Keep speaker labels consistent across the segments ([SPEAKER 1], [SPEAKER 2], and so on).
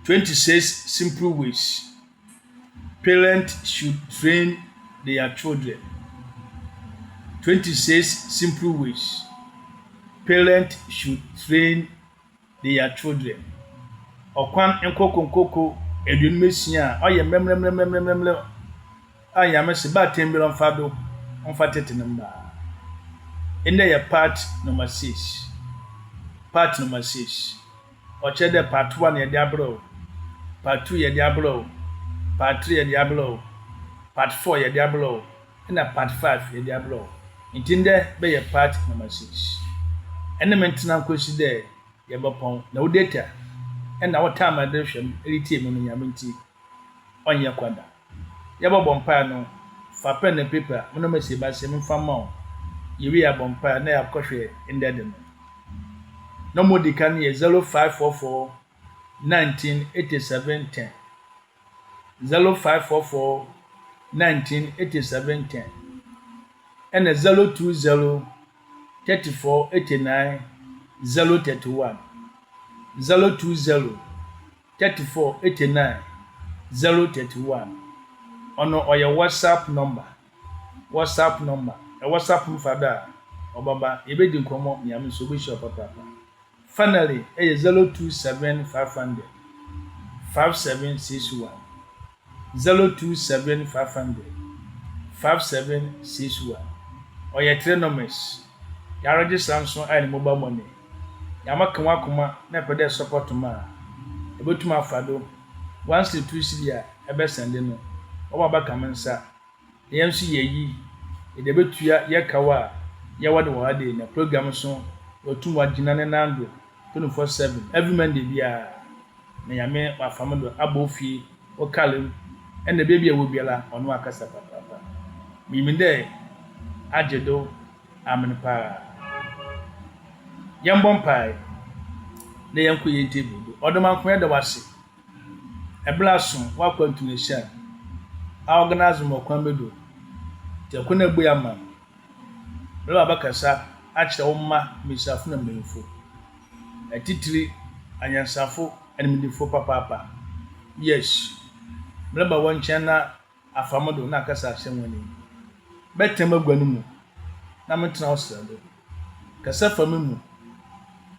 [SPEAKER 1] 26 simple ways parents should train their children. 26 simple ways parents should train their children. Okwan nkoko edunumesia oye memlemlemlemlemlemlem ayame se ba tembele mfado mfa tete namba. Inde ya part number 6. Part number 6. Ochede part 1 ye diablo. Part 2 ye diablo. Part 3 ye diablo. Part 4 ye diablo. Na part 5 ye diablo. Intinde be ye part number 6. Ene mentina nkosi de ye bopon na wo data. Na what time I do hwem eritie me no nyame nti onye kwada. Ye bobompa no fa pen and paper mo no mesi ba se mfa ma o. Ye wi abompa na ya kwohwe ndede no. No more the can ye 0544 1987 10. 0544 1987 10. And 020 34 89 031. 020 34 89 031. Ono oya WhatsApp number. WhatsApp number. A WhatsApp mfada obaba ebedi nkomo nyame so be sure papa. Finally, 027 500 5761. 027 500 5761. Oya trenomers. Ya register Samsung and mobile money. Yamaka wakuma na pede support ma. Ebotuma afado. Once the two city ebe sende no. Oba baka mensa. Yensu yeyi. Edebetua yekawa ya wade wade na program so otum wagina ne nando 24/7 every Monday bia na yame afamado abofie okalem ene bia bia wo biala ono akasa papa. Miminde ajedo amenpa. Yambon pai na yanko yente budu odomanko ya da wase eblaso wakwantunesha a organize mo kwambedo te kuna gbe ya ma lo abakasa a kire wo ma mesafu na menfo atitiri anyansafo animidifo papa. Yes mleba wonche na afamado na akasa ahyenwani betem agwanu mu na metena osado kasa famemu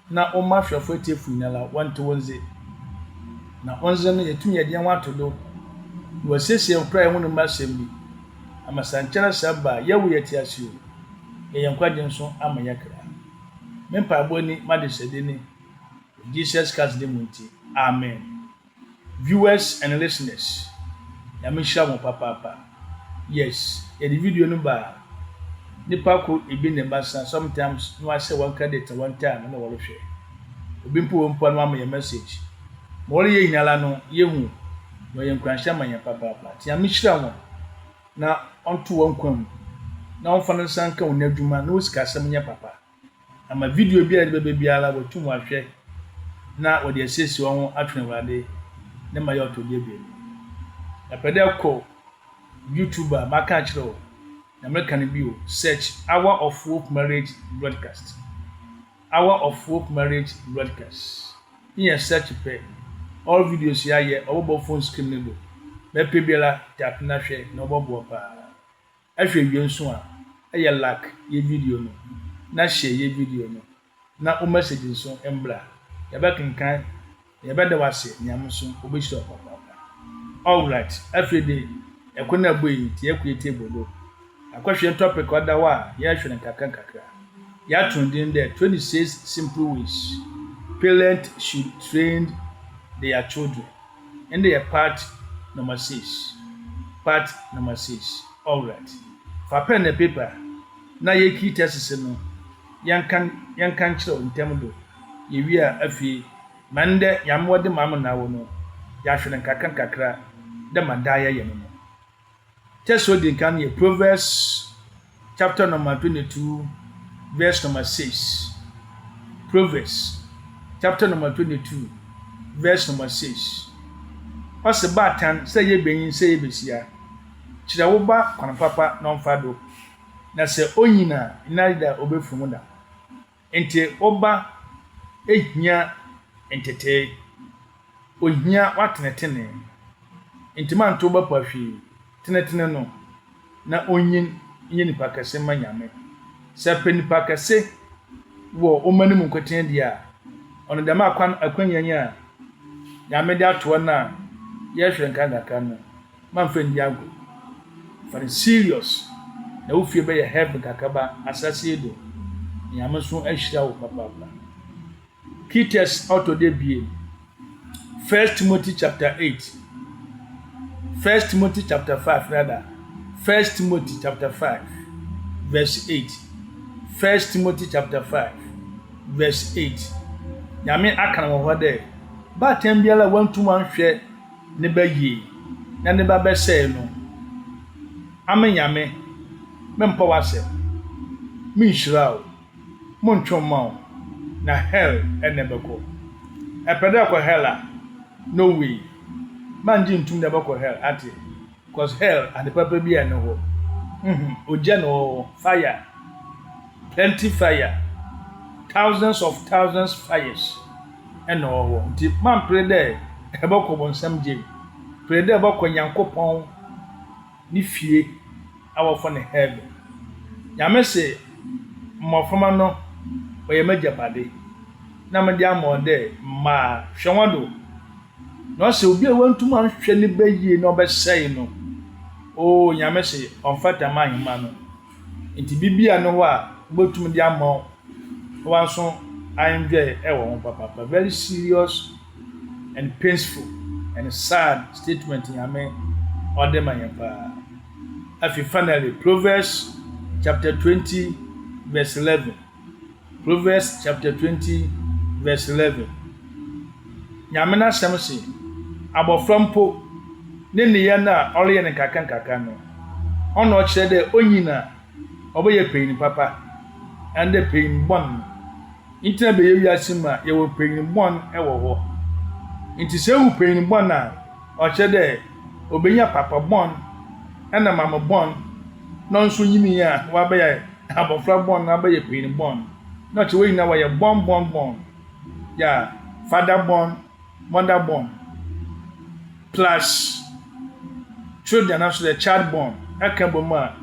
[SPEAKER 1] na o ma hwefo tefu nyala wanto wonze na onze no yetumi yede yan watodo wo sese nkra ehunu masem bi amasanchara saba yawo yeti asio yenkwaje nso amanyakra mempa aboni madesedeni Jesus Christ de munti. Amen. Viewers and listeners, yamisha mo papa. Yes, the video number nipa ko ebi ne basa sometimes no ase one credit one time na wo hwe obi mpo wo mpo no am your message mo re ye hinala no yehu no ye nkranhya manya papa ti amishira mo na onto won kwam na onfa no sanka won adwuma na osika asem nya papa ama video bi a de be biala wo tum ahwe na wo de asesi won atwen wade ne ma yo to de bi na pede ko YouTuber maka chiro American bio search Hour of Hope Marriage Broadcast. Hour of Hope Marriage Broadcast. In search pay all videos here obo phone screen nego. Be pebiela tap na hwe na obo pa. Ahwe wi nso a eye like ye video no. Na share ye video no. Na o message nso embra. Ya be kenkan ya be da wase nyam nso obo shi papa. All right, every day ekona boyi ti ekwe table do. Akwahwe topic oda wa ya hwe nkakra ya trending there 26 simple ways parents should train their children and their part number 6. All right, for pen and paper na ye key tests no yankan chiro ntem do ye wi a afi mande yamwode mam na wo no ya hwe nkakra de madaya ye no. Test what they can hear. Proverbs chapter number 22, verse number 6. Proverbs chapter number 22, verse number 6. What's the batan? Say ye being say besia. Chira woba kwana papa non fado. Na se onyina inada obefumuna. Ente oba ehnya entete. ohia watenetene intima nto ba pahwi tenetene no na onyin nye nipa kase ma nyame se pe nipa kase wo omani mu nkweten dia ono dem akwanyanya nyame de ato na ye hwe nkanaka no man fa ndi ago for serious na wo fie be ye help kakaba asase do nyame so ahira wo papa Kites auto de bie 1 Timothy chapter 8 1 Timothy chapter 5 rather 1 Timothy chapter 5 verse 8 1 Timothy chapter 5 verse 8 nyame akana wo hode ba tembiala wantum anhwe ne bayi na ne ba bese no amenyame mempa wase minshirao montwomma na hell enebeko epede ko hella no way manji ntum de beko hell ati because hell and the papa bi ene ho oje no fire plenty fire thousands fires ene ho nti man pray there ebeko bonsam je pray there ebeko nyankopon ni fie awofo ne heaven nyame se mofoma no oye majapade na mede amode ma hwewado no se obi a wantum anhwe ne bayi no obesei no o nyame se onfata mahima no nti bibia no ho a botum de amon wanso anjwe ewo papa very serious and painful and sad statement nyame odemanyapa afi finally Proverbs chapter 20 verse 11 Proverbs chapter 20 verse 11 nyame na asem se aboframpo ne ne na ore ye ne kaka no ono kire de onyina oboye peyin papa and the peyin bon intina be yewi asima ye wo peyin bon ewo ho inti se wu peyin bon na o kire de obenya papa bon na mama bon no nso nyimi ya wa be ya abofra bon na be ye peyin bon not we na wa ye bon yeah father born mother born plus children also the child born akaboma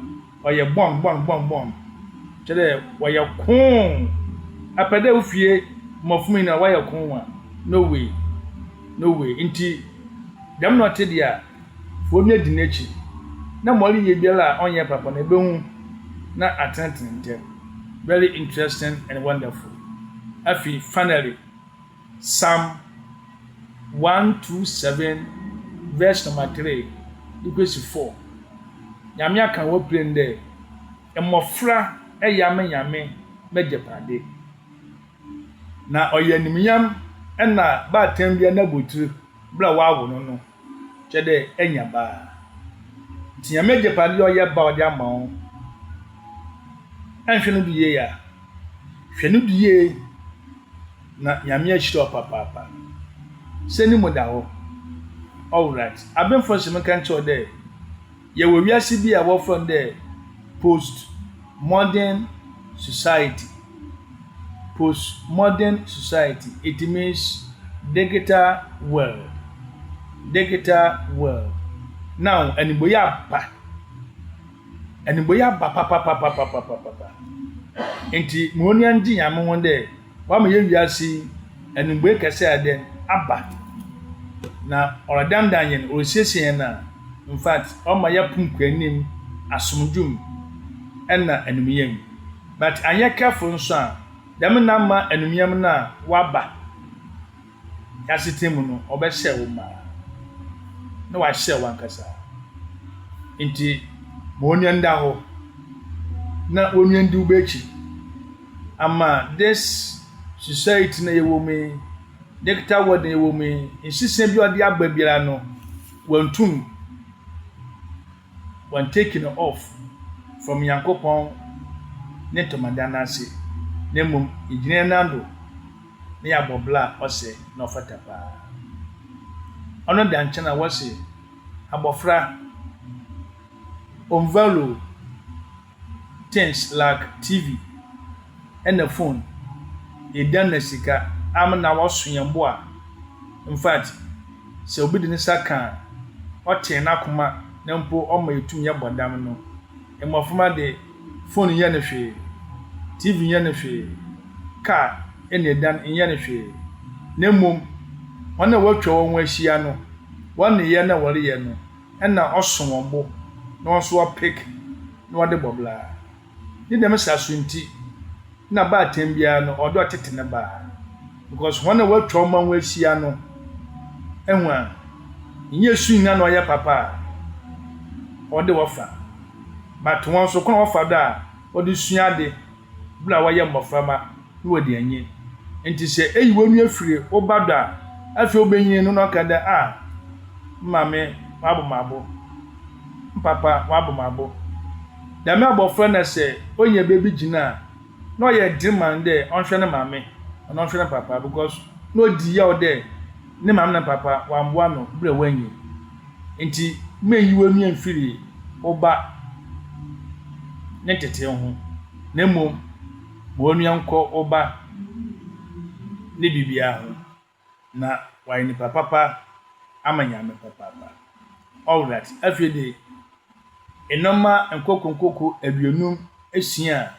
[SPEAKER 1] or ye born chede wa ye kun apede ufie mofumi na wa ye kun wa no way inti dem not dia fo mi adi nechi na mori ye biala onye papa na behu na attention very interesting and wonderful afi finally Psalm 127 verse number 3 equals 4 nyame aka wo prende emofra eyame mejepade na oyanimyam na ba tambia na botru bla wawo no chede enya ba tinya mejepade oye ba odi amawo anhwenu biye ya hwenu biye na nyame achiro papa seni modaho all right abem for some kan cho there ye we wiase bi a wo from there post modern society it means digital world now aniboya papa enti moni andi nyame won there wa me ye wiase anigbe kese ade aba na oradam yen osiesie na in fact o ma ya punkwanim asomdwum na anumiyam but anya careful nso a dem na ma anumiyam na waba ya sitem no obehye wo ma na wa hye wankasa nti moni anda ho na wonye ndi ubechi ama this society na yewo me digital world na yewo me insisem bi odi agbabira no wantum when taken off from Yankopon ne tomadana se nemum igine nando ne abobla ose no fatapa ono dan chana wose abofra onvalo things like TV and the phone e dan na sika am na woso yembo a in fact se obi de ne saka ote na koma na mpo oma etum ye bodam no emofuma de phone ye ne hwe TV ye ne hwe car ene dan ye ne hwe na mom wana watwa won ahia no wana ye na wore ye no ena oso wonbo na won so pick na wode bobla ni dem sasunti na ba tembia no odo tete ne ba because wana watwa won ahia no enwa nye suina no ye papa ode wofa but won so kono wofa da ode suade bla wa ye moframa ni wodi anye enti se eyiwonu afire obada afi obenyin no kada mame wabomabo papa wabomabo da me abofra na se onye bebi gina no ye demand de onhwe ne mame onhwe ne papa because no di ya ode ne mame na papa wamboa no bre wanyi enti meyiwonu afire oba ne tete ho na mom wonu yanko oba ne bibia ho na why ni papa amanyame papa all that afide enoma nkoko aduonum esia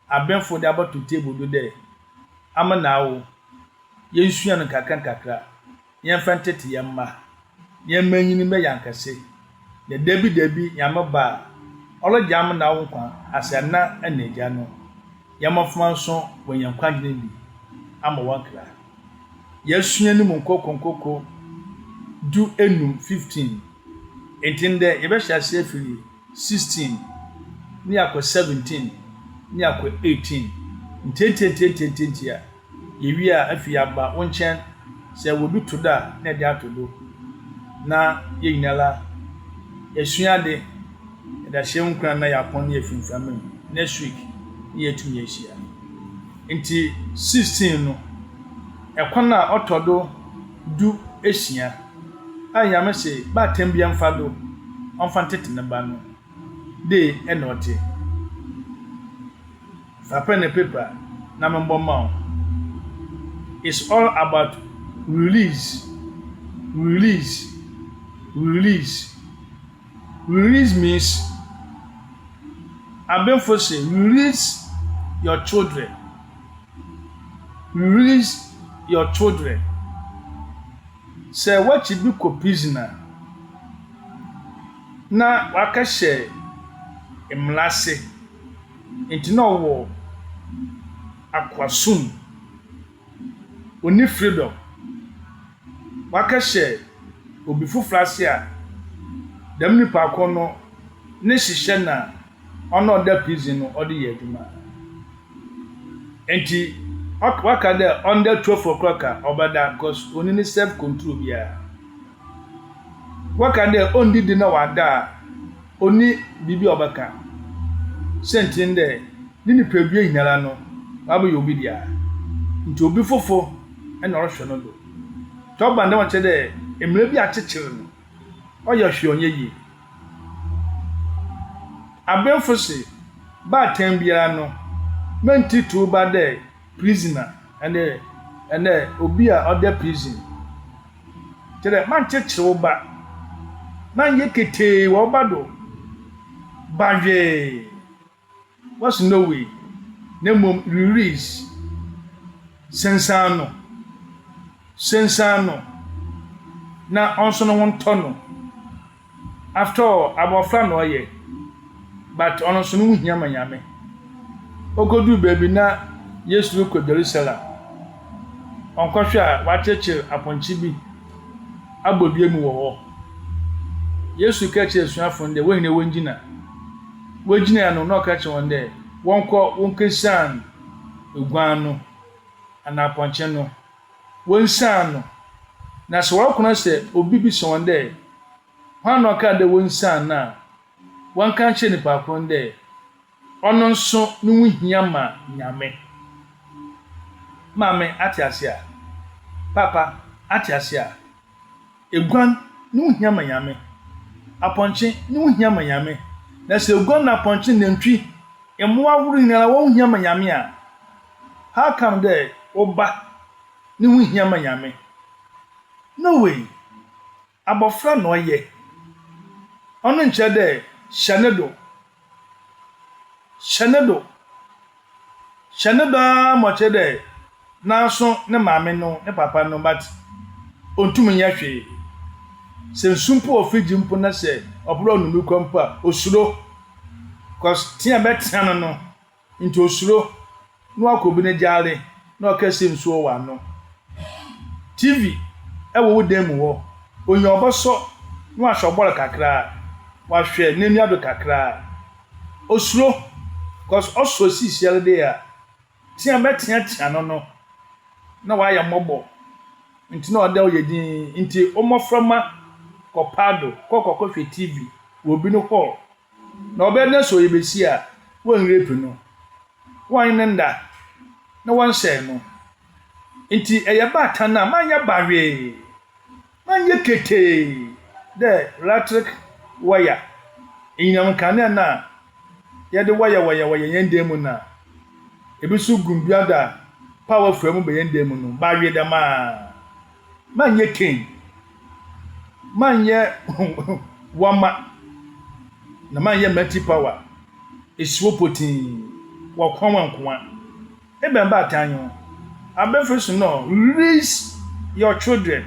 [SPEAKER 1] abenfo de abato table do de amanawo yensua no kakra yemfantete yemma yemmanyini me yankase de debi yamaba oloja amanawo kwa asana aneja no yamafuma so wanyankwagene bi ama wankra yesua ni nkoko do enum 15 entinde yebehya sefiri 16 ni akọ 17 ni akọ 18 ntentententententia yewi a afi aba wonchen se wobi toda na de atodo na yenyala yesua de da hyenkran na yapon na yefimfam next week yetum yehia enti 16 no ekwana otodo du ehia ayame se ba tembia mfado onfantete ne ba no de enote fa pen and paper na membo ma it's all about release means abenfo say release your children say what you be ko prisoner na wakahye emlase enti no wo akwasum oni freedom wakahye obi fufrase a dem ni pa kono ne hihye na ono da prison no odi ye adwuma enti wakade under 12 o'clock obada cause oni ni self control bia wakade ondi di na wada oni bibi obaka sentinde nini prebie hinara no abo yobi dia nti obi fofo e na rohwe no do to bande wa chede emre bi achechire no oya hwe onye yi abenfosi ba tembia no menti tu ba de prisoner and obi a other prison tere man chechire ba man yekete wo bado baje what's no way nemo release sensano na onso no won tono after all abofra no ye but onso no hia manyame ogodu baby na Yesu ko Jerusalem onkwohwe a wacheche aponchi bi abodie mu wo Yesu kache esuafo nde wehine wongina no no kache wonde wonkesan eguan no ana aponche no wonsan no na so wakuna se obi bi so wonde hwan no ka de wonsan na wanka che ni pa konde ono nso no hia ma nyame mame atiasia papa atiasia eguan no hia ma nyame aponche no hia ma nyame na se eguan na aponche nantwi emoa wuru nyala wo hia ma nyame a how come there oba no hia ma nyame no way abofra no ye ono nche de shanedo mo che de nanso ne maame no ne papa no but ontum nya hwe se nsumpo ofiji mpo na se obro no nukompa osuro cause tia betia no nti osuro no akobi ne jare na okase nsuo wa no TV ewo wodem wo onye oboso no ahobor kakra wa hwe nenu ado kakra osuro cause oso sisiale de ya tia betia no na wa ya mobo nti na ode oyedin nti omoframa kopado kokoko hwe TV wo bi no hall na obe na so yebesi a won rape no wan nenda na wan share no nti eyeba tana manya bawe manya kete the electric wire inyam kane na yede wire yendem na ebisu gumbiada power frame be yendem no bawe da manya king manya wama na manya multi power iswopotin wa kwanwa ebe mba atanyo abefisu no release your children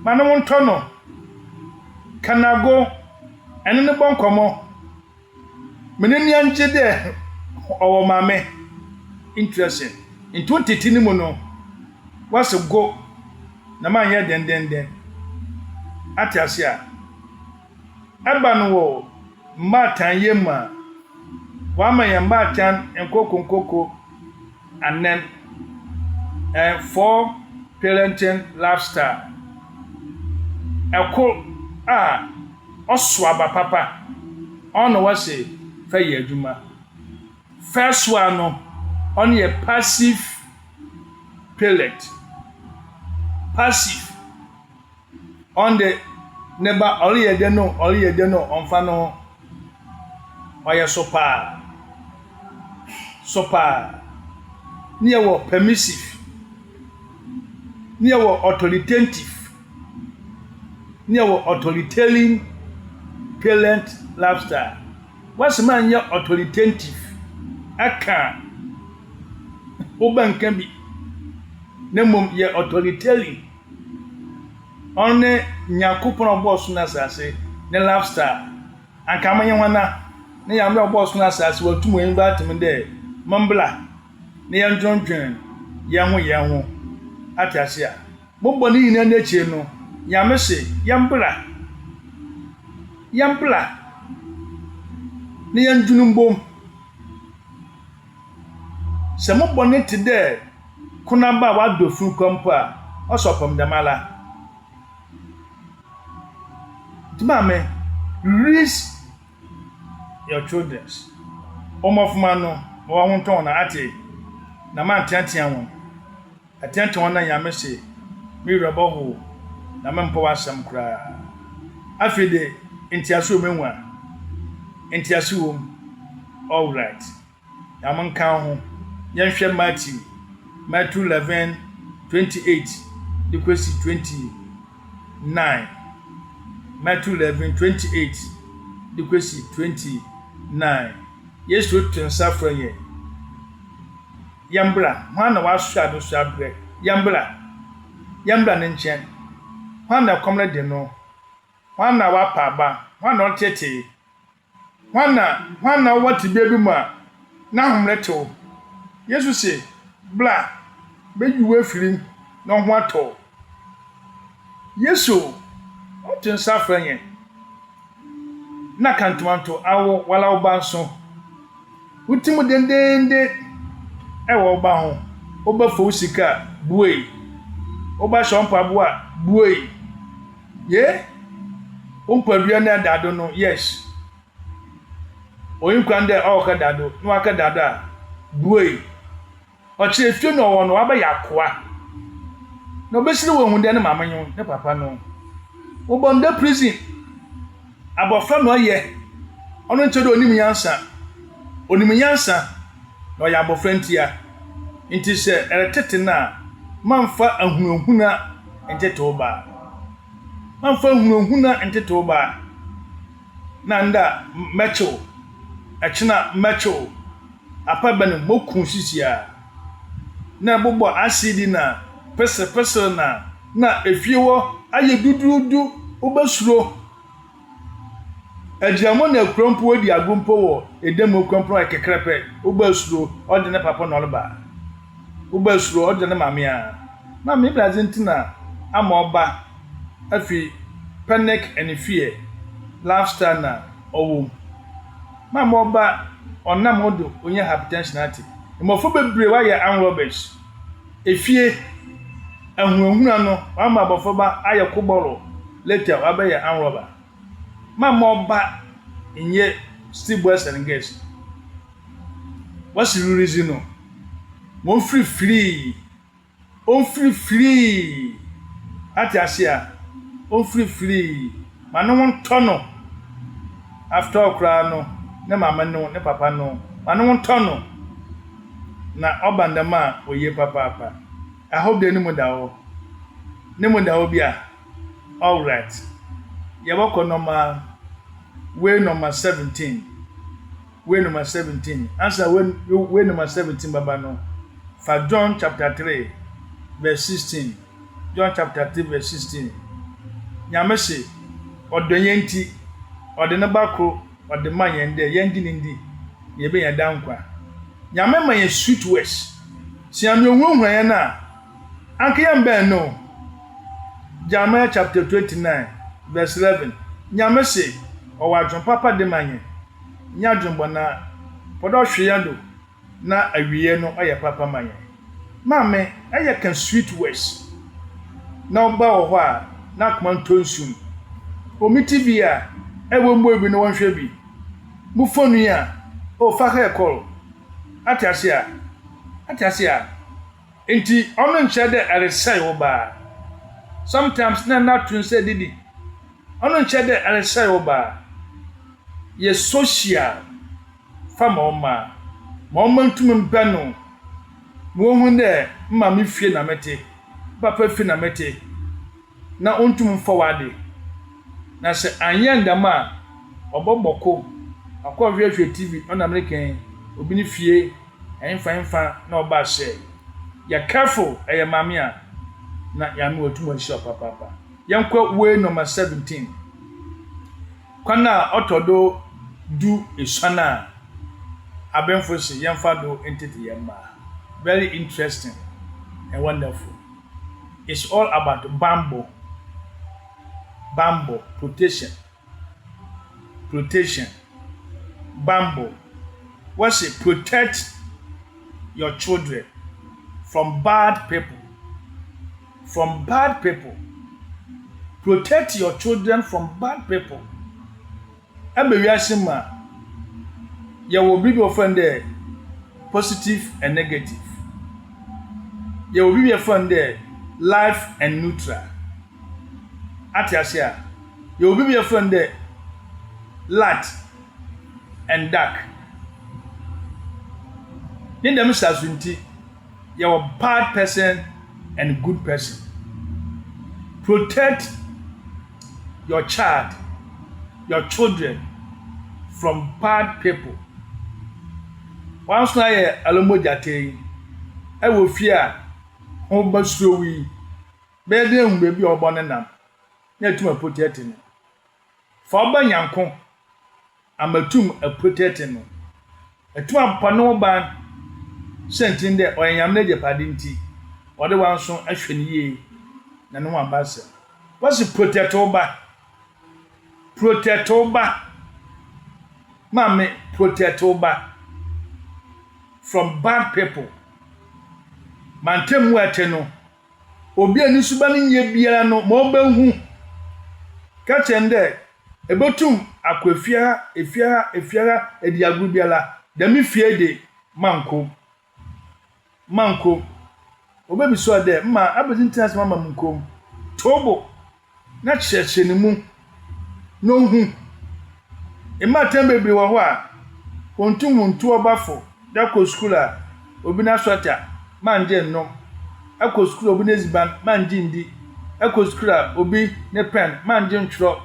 [SPEAKER 1] manu ntono kanago ene ne bonkomo meneni anje de owo mame interesting in 2013 ni mu no was go na manya den atiasia eba no wo mbatan yema wama ya mbatan nkoko and then for parenting lifestyle eko oswaba papa ono wase faye adwuma first one no on a passive parent passive on the neba ori yede no onfa no oya sopa ni ewo permissive ni ewo authoritative ni ewo authoritarian parent lifestyle what's man ya authoritative aka oban kan bi nemom ye authoritarian one nyakopon boss na sase ne lifestyle anka manye wana ne yamre boss na sase watumu en ba tim de mambla ne yandronjwen yanwo atasia bobbo ni ina na chie no yamese yambla ne yandunum se mobbo ne tide kuna ba wa dofu kompa osopom damala Mame, release your children. Omofumano, wa wonton na ate. Na man tiantian won. Atiantian won na yamese. Mi robo ho. Na mempo wasam kra. Afide entiaso menwa. Entiaso all right. Yaman kan ho. Yanhwe Matthew 11:28 the question 29. Matthew 11:28 the question 29. Yes to transfer ye. Yambra, wana wa swado swabre. Yambra ne nchen. Wana komle de no. Wana wa paba, wana otete. Wana wati baby ma na humleto. Yesu se bla bejuwe firim na ho ato. Yesu o tin safran yen na kantomanto awo wala obanso utimu dendende ewo oba ho oba fo sika buei oba shompa boa buei ye ompadua na dado no yes oyin kwande awka dado no aka dada buei ochi efie no wo no aba yakoa no besiri wo hunde ne mamanyo ne papa no obonda prison abofra no ye ono nchedo onim yansa no ya abofra ntia nti se eretete na manfa ahunuhuna entete oba man fa hunahuna entete ba na nda mecho achina mecho apa bane moku sisia na bobo asidi na pese na efiewo aye dududu obasuro ajiamo na krompo odi agompo wo edemo krompo akekrepe obasuro odi ne papa no leba obasuro odi ne mamia na me Argentina amoba afi panic and fear lifestyle na owo mama oba onam odo onye hypertension ati imofo bebre wa ye an robbers efie ahuahuna no mama abofo ba aye koboro later abaye an robber mama oba inye still boys and girls what's the reason no mo free ati asia on free manu won tono after okra no ne mama no ne papa no manu won tono na obandama oye papa I hope they no dawo bia all right ye wako number way number 17 answer way number 17 baba no for John chapter 3 verse 16 John chapter 3 verse 16 nyamese odonyenti odene bakro ode manyende yendi ndi yebe ya dankwa nyame ma ye sweet words siame onwunwa ya na anke ya mbe no Jeremiah chapter 29 verse 11 nyamese owadwon papa de manye nyadwon na podo hweyado na awiye no oye papa manye mame aye kan sweet words na oba wo a na kmantonsum omi TV a ewo mbo bi no wonhwe bi mu fonu a o fa ha call atiasia enti ono nche de aresai wo ba sometimes na tun say didi ono nche de aresai wo ba ye social fama oma ma ntum mbano mo hu de mma me fie na mete papa fie na mete na ontum forward na se anyandama oboboko akwa TV on American obi ni fie enfa na oba share ya careful eye mamia na ya me otum ahia papa yankwa way number 17 kwana otodo du esana abenfosi yamfa do entity yamma very interesting and wonderful. It's all about bamboo protection bamboo what's it protect your children from bad people protect your children from bad people abewiasima ya will be your friend there positive and negative ya will be your friend there life and neutral atiasia you will be your friend there light and dark in the misasunti you are bad person and good person protect your children from bad people once na ye alomojate e wo fia ho basuwi be de hu be bi obone nam na tuma protect no for ba nyanko amatum a protect no atuma pano ba sentin de oyanyam na jepade nti ode wanso ahwene ye na no ambasa what's protect oba mame protect oba from bad people mantem wete no obi ani suba ni nye biara no mo ba hu ka chende ebotum akwafia efiara ediagu biara demi fie de manko obebi so de ma abezintina sama mankom tobo na cheche ni mu no hu ema tembebi wo ho a ontum obafo da ko school a obi na swata manje no akọ school obi na ziban manje ndi eko school a obi ne pen man je ntwro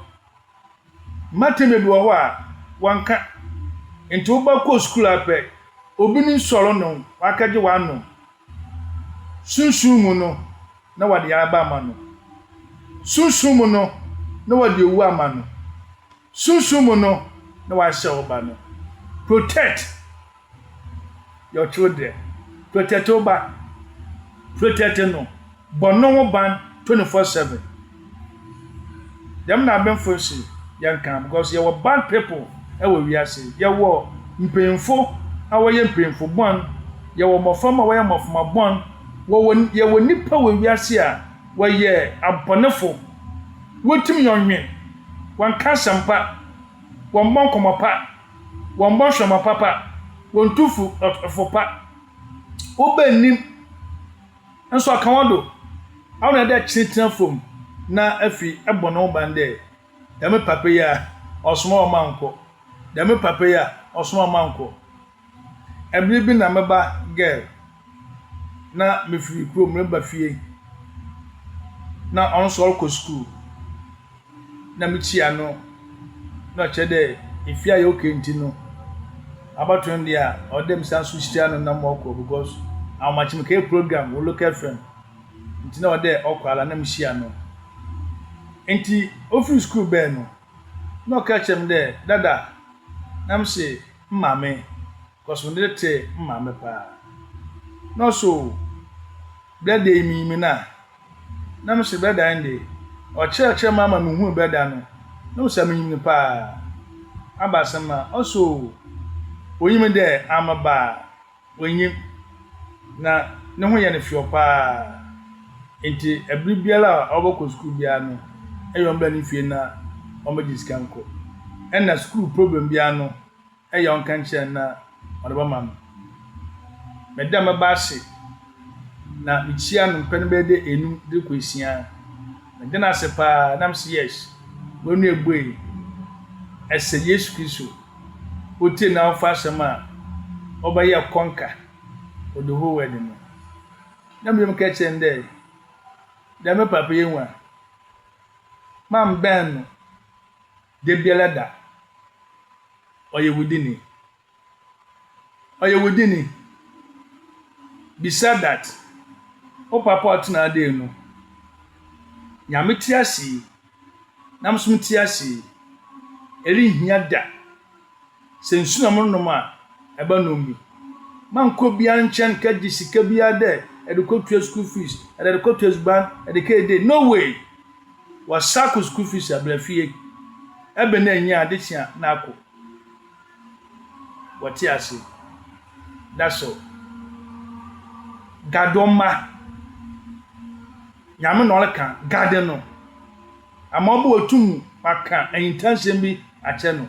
[SPEAKER 1] mateme bi wo ho a wanka enti wo ba ko school ape obi ni soro no wakaje wano sunsun mu no na wade yaraba ama no sunsun mu no na wade owu ama no sunsun mu no na wa hye oba no protect your children protect oba protect no bono ban 24/7 dem na ben for see yankan because you were bad people e we wiase ye wo mpemfo awoye mpemfo bon ye wo mofama woye mofama bon ye wo nipa we wiase a woye abonefo wotim yonwen wan kasampa wan bon komopa wan bon shoma papa wan tufu fopa obanim enso akanwado awon na chitin fom na afi ebono bande dame papa ya osoma o manko dame papa ya osoma o manko ebri bi na meba girl na mefiri kro mreba fie na on so ko school na michia no na chede ifia yo kentino about when dia odem sansu stia no na moko because how much me program we look at friend ntina ode okwala na michia no enti office school be no no catch him there dada nam say mmame cause we dey te mmame pa no so brother mi na nam say brother inde o che mama me hu brother no no say mi pa abasama also oyim de amaba oyim na ne ho ye ne fio pa enti ebri biala oboko school bia no eyo mba ni fie na omajiskanko na school problem bia no eyo nkanche na odeba mam medama baase na michia no pen be de enu de kwisia medena sepa nam se yes wonu egboi ese Yesu Kristo otie na ofa sema obaye konka odoho wede no na mbem ka chende da me papa yenwa mam ben de bielada oye wudini beside that o papa otuna de no nyame tiasi nam sum tiasi eri hia da sensu na monom a eba no mi man ko bia nchen ka di sika bia de edukotua school fees edukotua ban edikede no way was saku school fees ablafie ebe na nya adechia na akọ wati ase that's all gadoma nyame no leka garden no amobo otum maka intention bi ache no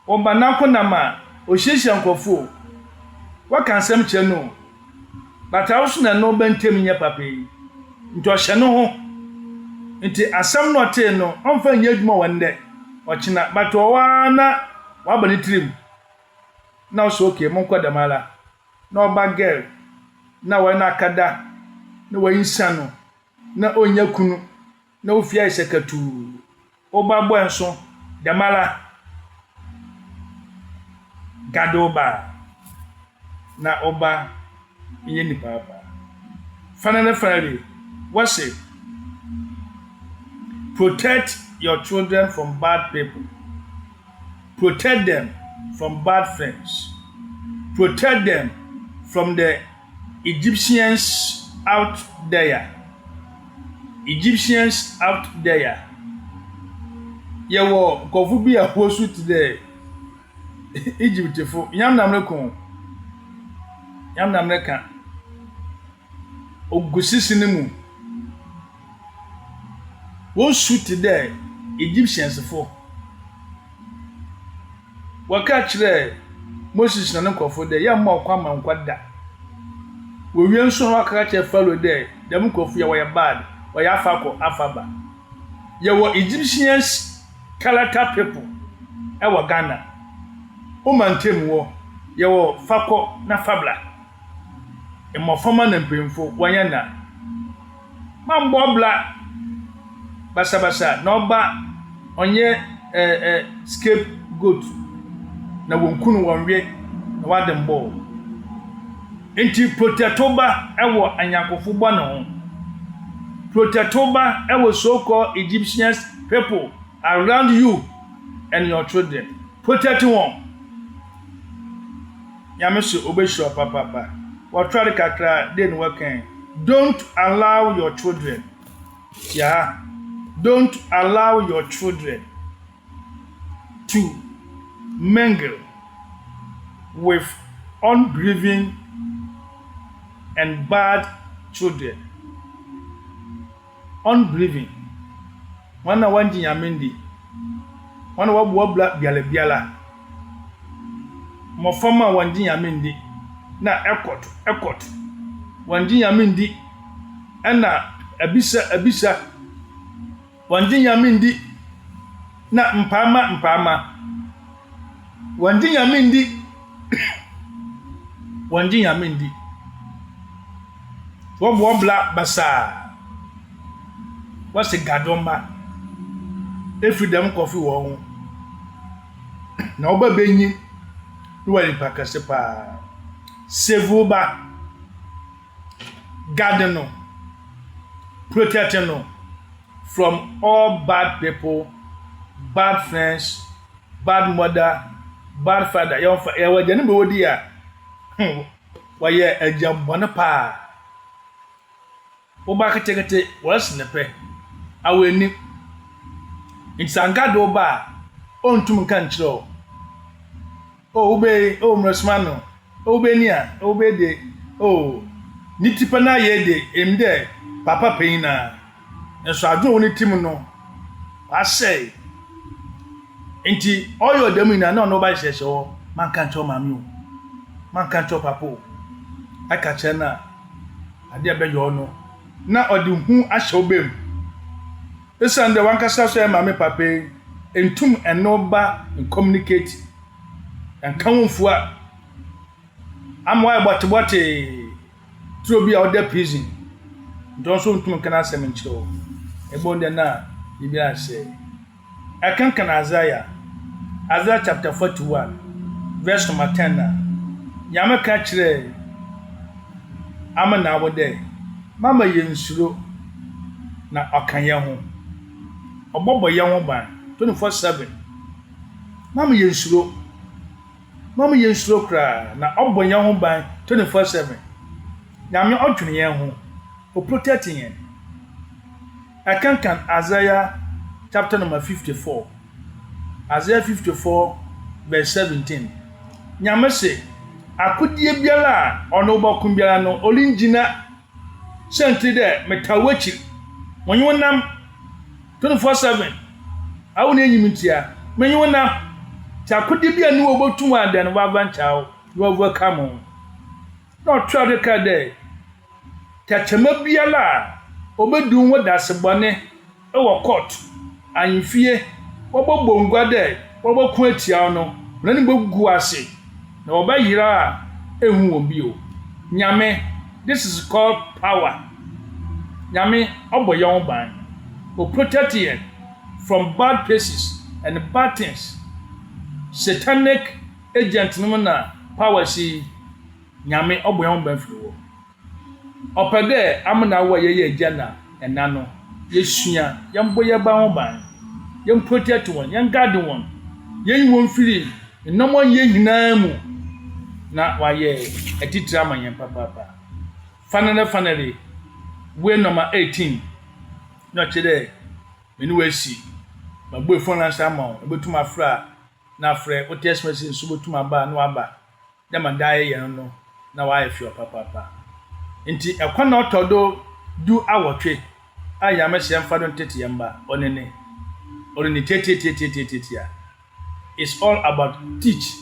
[SPEAKER 1] omba nanko na ma ohyehyia nkofo waka nsem che no bata wo na no bentem nya papa yi nto hye no ho nti asam no te no onfa nya adwuma wonde ochina bata wa na wabani trim na so okay mon kwada mala na oba girl na wa na akada na wa insano na onya kunu na ofia isekatu oba bo enso de mala gadoba na oba yeni papa finally what's it? Protect your children from bad people. Protect them from bad friends. Protect them from the Egyptians out there. Egyptians out there. Yewo kofu bi a hosu today. Egypt fo yam namreka ogusisi ne mu wo shoot there Egyptians fo waka kire Moses na nkofo there ya ma okwa ma nkwada wo wie nso no aka kire Pharaoh there dem nkofo ya wo bad wo ya afako afaba ye wo Egyptians character people e wo Ghana o mantem wo ye wo fako na fabla e mo fama na mpemfo wanya na mambo bla basa na oba onye scapegoat na wonkunu wonwe na wadembo enti protetoba ewo anyankofo bɔ ne ho protetoba ewo so-called Egyptian people around you and your children protect one yameso obesho papa what try to kakra dey no working. Don't allow your children don't allow your children to mingle with unbelieving and bad children. Unbelieving. Wana wanji yamendi. Wana wabla biala. Mofama wanji yamendi. Na ekot. Wanji yamendi. Ana abisa. Wanji yamendi. Na mpama. Wanji yamendi. Wanji yamendi. Wabla basa. What's a gadomba? Every damn coffee won. No baby, you are in Pacasepa. Sevuba Gardeno. Protect you from all bad people, bad friends, bad mother, bad father. You're generally dear. Why, a jump on a pa. Obakete was nepe. Aweni insangado ba ontum kanchro obe mresmano obenia obede nitipa na yede emde papa peina enso adwo woni tim no asey enti oyo demina na no ba hyehyɛ wo man kancho mami o man kancho papo aka chena ade abeyo no na odi hu ahyɛ obem Listen, the one cast say mama papa entum enoba in communicate and come for am why but through be out there prison. Don't so entum can answer me cho. Ebon de na bibia say. I can Isaiah chapter 41 verse number 10 na. Yama ka kire ama na wode. Mama yensuro na akanya ho. Obobo ye ho ban 24/7 mama yensuro kra na obo ye ho ban 24/7 nyame odwene ye ho o protecting ye I can Isaiah chapter number 54 Isaiah 54 verse 17 nyame se akodie biara ono bokum biara no olingina sentri de metawachi wonye wonam 24/7 awu na enyim ntia menyi wona takodi bia ni obotum ade no baba nchao you welcome no try to ka dey tachema bia la obedun woda sebone e wo court anfie obobongwa dey oboku atia no na ni bogu ase na obayira ehu obi o nyame this is called power nyame oboye ban will protect you from bad places and bad things. Satanic agent no na power si nyame oboyan banfiri. Opede amna wo ye agena ena no yesua yembo ye ba ho ban. Yem protect one, yem guard one. Yen won firi nnomo ye nyina mu na wa ye atitira manyen papa. Finally we number 18 no chede meni wasi magbo phone answer ma obetum afra na afre o text message so betum aba no aba dem dai ye no na wa afi papa nti ekwa na otodo du awotwe aya ma hye mfa don tete yamba onene tete ya it's all about teach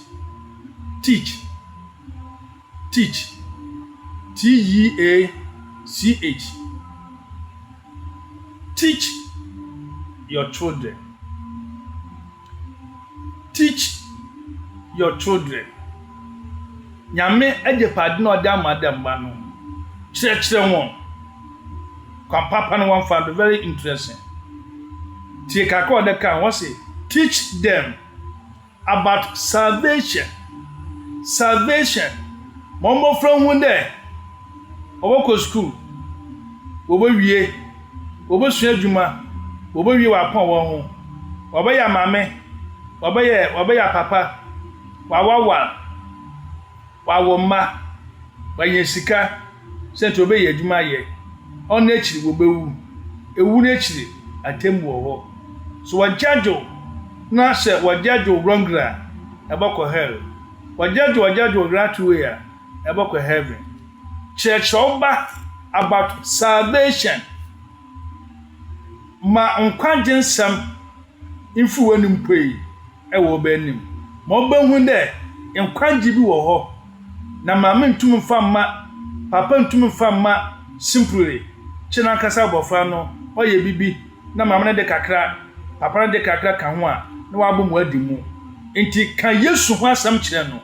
[SPEAKER 1] TEACH teach your children. Nyame ejepade na oda madam ba no. Chire won. papa no one found very interesting. Tie kakọ de kan what say teach them about salvation. Salvation. Mombo from one day. Oboko school. Obo wie. Obo sua adwuma. Obo wie wa pon wo ho. Obo ya mame. Obo ya papa. Wa wo ma. Wa yesika. Sent obo ya adwuma ye. On na chiri wo bewu. Ewu na chiri atembu wo. So wa jajo na se wa jajo wrongra. Eboko hell. Wa jajo right way eboko heaven. Church oba about salvation. Ma nkwagye nsam imfu wanum pei ewo banim. Ma obahu de nkwagye bi wo ho. Na mama ntum mfa ma papa ntum mfa ma simply chena kasa bofra no oye bibi na mama ne de kakra papa ne de kakra ka ho a na wabo mu adi mu. Enti kan Yesu ho asam kire no.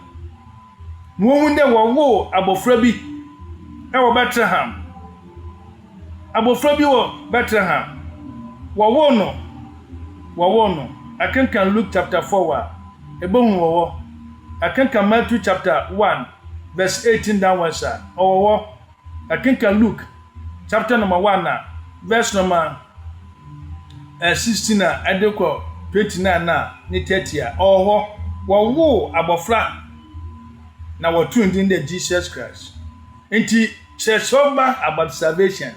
[SPEAKER 1] Wo de wo abofra bi ewo Bethlehem. Abofra bi wo Bethlehem. Wo no. Akenkan Luke chapter 4 wa ebohu wo. Akenkan Matthew chapter 1 verse 18 downwards. Wo. Akenkan Luke chapter number 1 verse number 16 adeko 29 na ni 30 wo abofra na what tuned in the Jesus Christ. Enti church oba about salvation.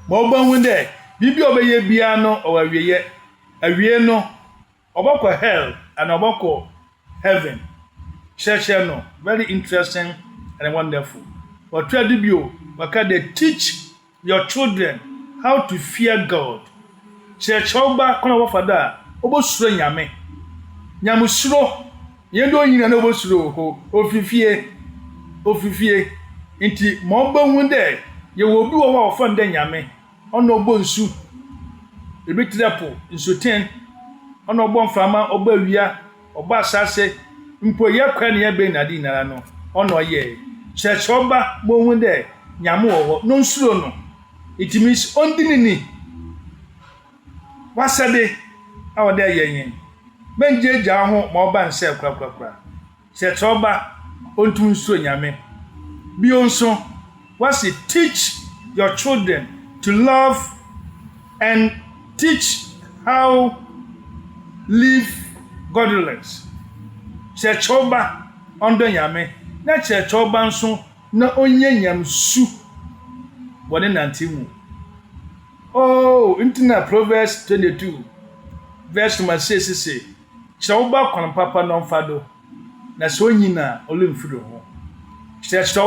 [SPEAKER 1] Mo ba hu de bibi obeye bia no o awie no obako hell and obako heaven. Church no very interesting and wonderful. What try do bio waka they teach your children how to fear God. Church oba kono wo fada obosuro nyame. Nyamusuro yendo nyina no obosuro ho ofifie nti mo ba hu de ye wo bi wo ho ofan de nyame ono ogbo nsu ebitirapo nsoten ono ogbo mframa ogba wia ogba asase mpo ye kwa ne ye be na di nara no ono ye church oba mo hu de nyame wo no nsuro no it means ondinini wasade awode yenyen benjeja ho mo ba nse kwakwa church oba ontu nsuro nyame bi onso was it teach your children to love and teach how live godliness. Church oba ondo nyame na church oba nso na onye nyamsu wone nantimu. Intina Proverbs 22 verse number 6 say church oba kon papa no mfado na so nyina olimfiro ho. Church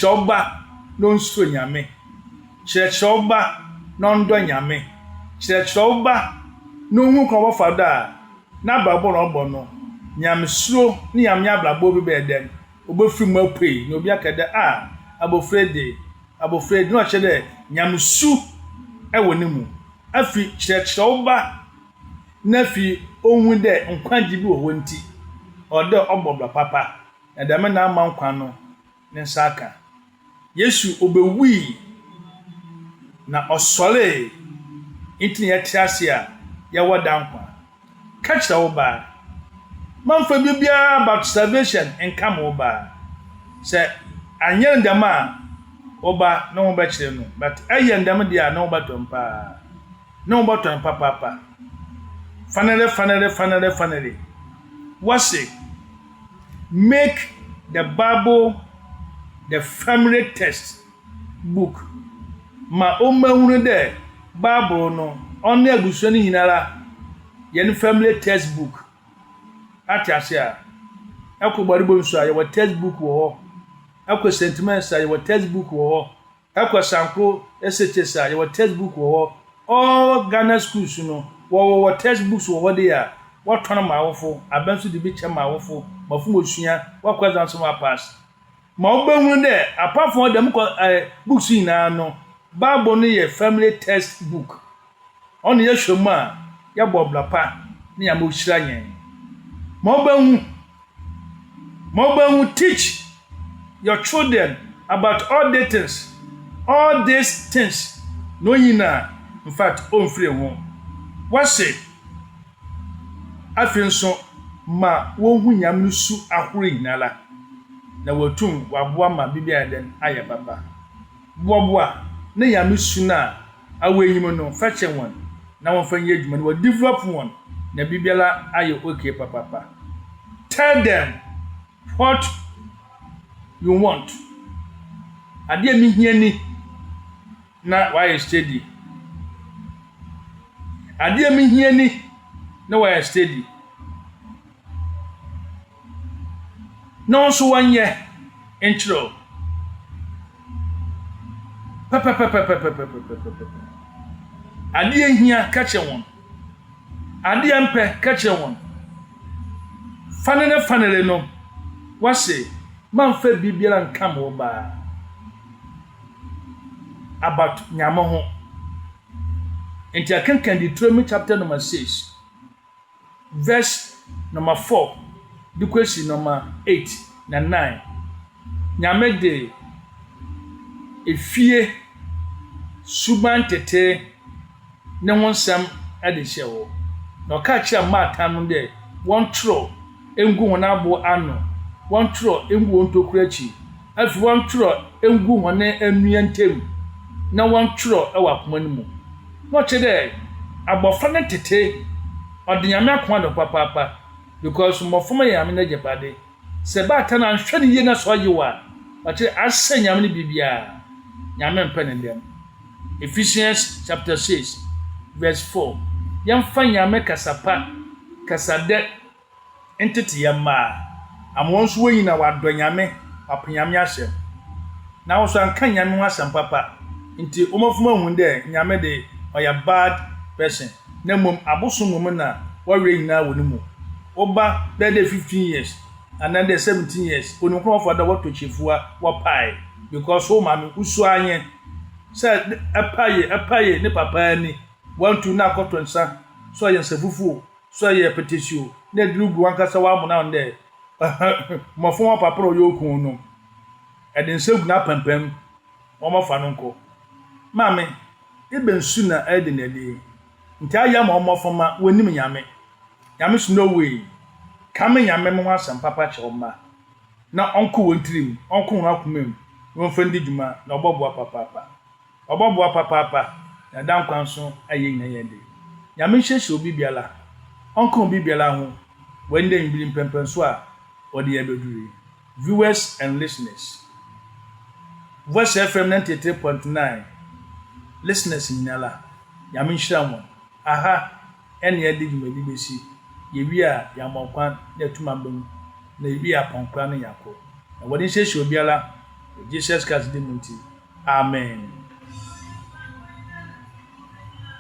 [SPEAKER 1] oba no nso nyame. Church oba no ndo nyame. Church oba no hu ko fada na babo no obo no nyamsuro ni nyame ablabo bi be den obofrim apei na obi akada abofrede no chede nyamsu ewo ne mu afi church oba na fi ohun de nkwaji bi wo nti ode obobla papa na dem na ama nkwa no ne saka Yesu obewi na osole intini yetiase a ya wodankwa kachira oba manfa bibia about salvation enkam oba se anya ndama oba no ba chire no but aye ndam dia no ba tompa papa finally what's it make the Bible the family text book ma omahunu de Bible no onne aguso ni hinara yen family textbook atiasia ekogbaribo nso aye textbook wo eko sentiments aye textbook wo eko sanko SHS aye textbook wo all Ghana schools no wo textbooks wo de ya wotona mawofo abansu de bi che mawofo mafumo sua wakwaza so pass ma obahu de apart from them books ina no Bible no ye family textbook on ye shoma ya bobla pa ni ya mo hira yen ma obahu teach your children about all the things all these things no yina in fact on free ho wase afin so ma wo hu nyam no su ahoro hinala na watum waboa ma bibia den aye papa boaboa na yam su na awenyim no fache won na won fa nye adwuma no develop one na bibiala aye okay papa tell them what you want ade mi hia ni na why steady ade mi hia ni na why steady no so wanye intro ade hia kache won ade mpe kache won fanele no wase manfa bibiara nkam wo ba about nyamo ho enti akankan Deuteronomy chapter number 6 verse number 4 the question number 8 na 9 nyame de efie suban tete ne wonsam ade hyewo no ka kira mata no de won tro engu won abo ano won tro engu won tokurachi afi won tro engu won anua ntem na won tro e wa koma nimu no chede abofa ne tete odinyame akoma do papa because mofoma yame na jepade se ba ta na hwene ye na so yewa ati ase nyame ne bibia nyame mpene ndem Ephesians chapter 6 verse 4 yamfa nyame kasapa kasade entity yama amwonso wonyina wado nyame apanyame ahye na wo so anka nyame wasam papa nti omofuma hu de nyame de oya bad person na mom abosomum na wawe nyina wonimu oba de 15 years and then 17 years onukro of da wato chefua wapai because o mami usu anye say apaye ne papa ni want to na kotonsa so ye sefufu so ye petitio na drugu wankasa wa mo na nde mofo papa ro yokun no edin segu na pampam o mofa no nko mami ibe nsu na edin edi nti aya ma o mofo ma wonim nyame nyame so no way kame nyame mo asam papa che o ma na onko wontrim onko ho akomam won fendi djuma na oboboa papa na dan kwanso aye nyina yende nyame hyehye obi biala onko obi biala ho wende mbiri mpempenso a odi ya beduri viewers and listeners Voice FM 93.9 listeners nyala nyame hyira mo aha ene ya digumadi besi yewi a ya mokwan na tumambam na yewi a ponkwa no yakọ na wodi hyehye obi biala Jesus Christ di munti amen.